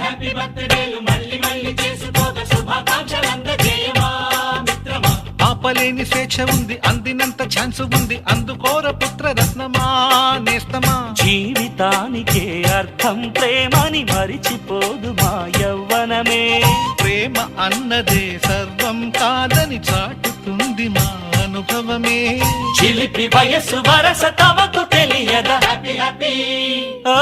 Happy బర్త్డేలు మళ్ళీ మళ్ళీ చేసుకోక శుభాకాంక్షలందజేయమా మిత్రమా. ఆపలేని స్వేచ్ఛ ఉంది, అందినంత ఛాన్స్ ఉంది, అందుకోర పుత్ర రత్నమా నేస్తమా. జీవితానికే అర్థం ప్రేమని మరిచిపోదు మా యవ్వనమే. ప్రేమ అన్నదే సర్వం కాదని చాటుతుంది మా అనుభవమే. చిలిపి వయస్సు వరస తమకు తెలియదా. హ్యాపీ హ్యాపీ ఓ